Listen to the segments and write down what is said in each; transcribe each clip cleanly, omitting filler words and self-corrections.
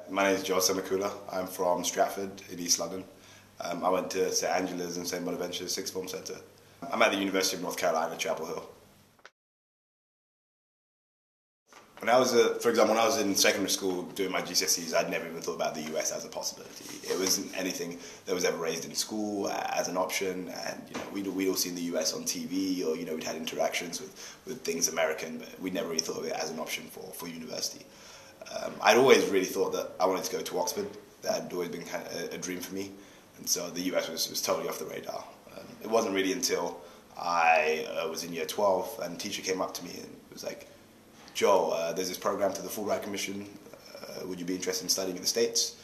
My name is Joe Semakula. I'm from Stratford in East London. I went to St Angela's and St Bonaventure's Sixth Form Centre. I'm at the University of North Carolina, Chapel Hill. When I was, for example, when I was in secondary school doing my GCSEs, I'd never even thought about the US as a possibility. It wasn't anything that was ever raised in school as an option, and we'd all seen the US on TV, or we'd had interactions with things American, but we never really thought of it as an option for university. I'd always really thought that I wanted to go to Oxford. That had always been kind of a dream for me, and so the US was totally off the radar. It wasn't really until I was in year 12 and a teacher came up to me and was like, Joe, there's this program through the Fulbright Commission. Would you be interested in studying in the States?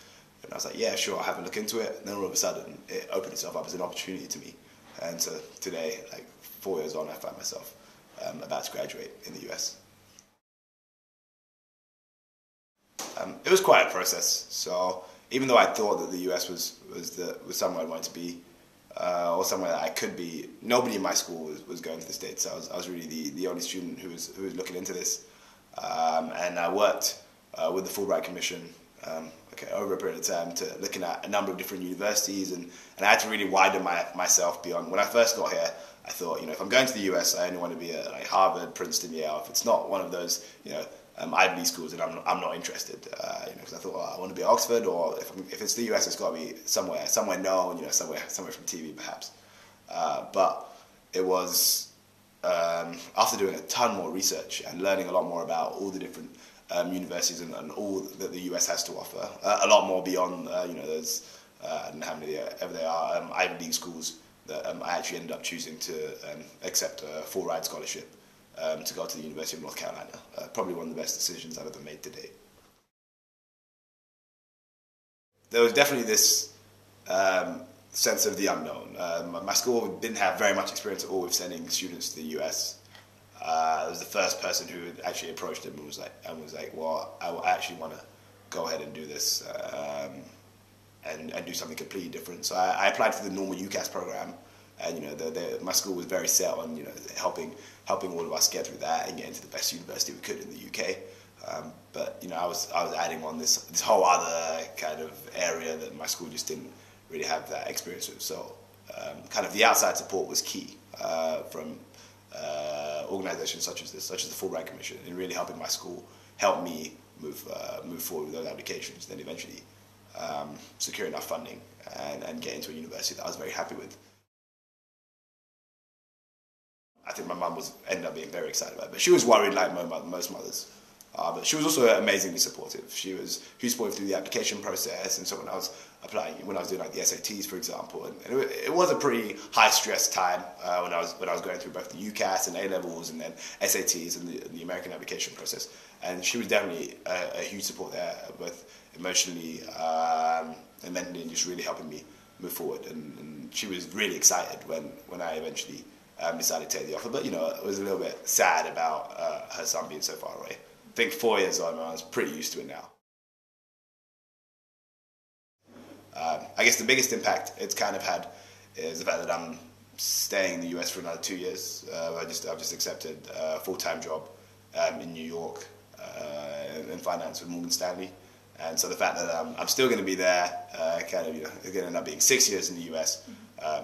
And I was like, yeah, sure, I'll have a look into it. And then all of a sudden, it opened itself up as an opportunity to me. And so today, like 4 years on, I find myself about to graduate in the US. It was quite a process. So even though I thought that the US was somewhere I wanted to be, or somewhere that I could be, nobody in my school was going to the States. I was really the only student who was looking into this. And I worked with the Fulbright Commission over a period of time to looking at a number of different universities, and I had to really widen myself beyond. When I first got here, I thought, if I'm going to the US, I only want to be at like Harvard, Princeton, Yale. If it's not one of those, Ivy League schools, and I'm not interested. Because I thought, I want to be at Oxford, or if it's the US, it's got to be somewhere known, somewhere from TV perhaps. But it was after doing a ton more research and learning a lot more about all the different universities and all that the US has to offer, a lot more beyond those I don't know how many ever they are Ivy League schools, that I actually ended up choosing to accept a full ride scholarship to go to the University of North Carolina. Probably one of the best decisions I've ever made to date. There was definitely this sense of the unknown. My school didn't have very much experience at all with sending students to the US. I was the first person who had actually approached him and was like, well, I actually want to go ahead and do this and do something completely different. So I applied for the normal UCAS program, and my school was very set on helping all of us get through that and get into the best university we could in the UK. But I was adding on this whole other kind of area that my school just didn't really have that experience with. So kind of the outside support was key from organisations such as the Fulbright Commission, in really helping my school help me move forward with those applications, then eventually secure enough funding and get into a university that I was very happy with. I think my mum ended up being very excited about it, but she was worried like most mothers. But she was also amazingly supportive. She was supportive through the application process, and so when I was applying, when I was doing like the SATs, for example, and it was a pretty high stress time when I was going through both the UCAS and A levels, and then SATs and the American application process. And she was definitely a huge support there, both emotionally and mentally, and just really helping me move forward. And she was really excited when I eventually decided to take the offer. But I was a little bit sad about her son being so far away. I think 4 years on, I was pretty used to it now. I guess the biggest impact it's kind of had is the fact that I'm staying in the US for another 2 years. I've just accepted a full-time job in New York in finance with Morgan Stanley, and so the fact that I'm still going to be there, it's going to end up being 6 years in the US.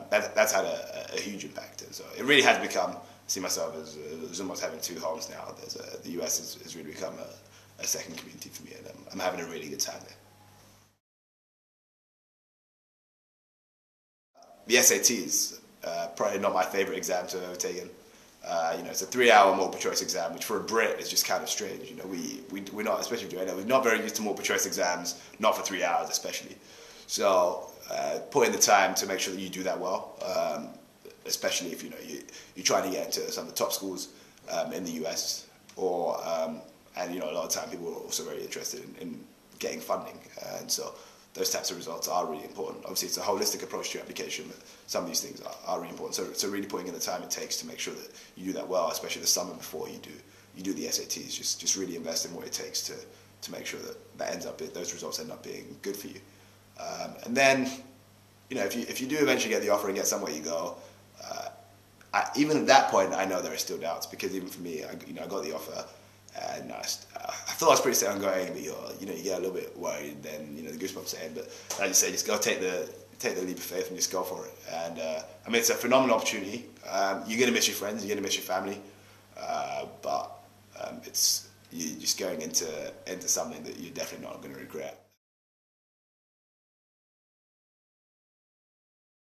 That's had a huge impact, and so it really has become. I see myself as almost having two homes now. The US has really become a second community for me, and I'm having a really good time there. The SATs, probably not my favourite exam to have ever taken. It's a 3-hour multiple choice exam, which for a Brit is just kind of strange. We're not, especially doing it, we're not very used to multiple choice exams, not for 3 hours especially. So put in the time to make sure that you do that well, especially if you're trying to get into some of the top schools in the US, or and a lot of time people are also very interested in getting funding, and so those types of results are really important. Obviously, it's a holistic approach to your application, but some of these things are really important. So really putting in the time it takes to make sure that you do that well, especially the summer before you do the SATs. Just really invest in what it takes to make sure that those results end up being good for you. And then, if you do eventually get the offer and get somewhere you go, even at that point, I know there are still doubts, because even for me, I got the offer, And I thought I was pretty set on going, but you get a little bit worried. Then the goosebumps set in. But like you say, just go take the leap of faith and just go for it. And I mean, it's a phenomenal opportunity. You're gonna miss your friends, you're gonna miss your family, but you're just going into something that you're definitely not gonna regret.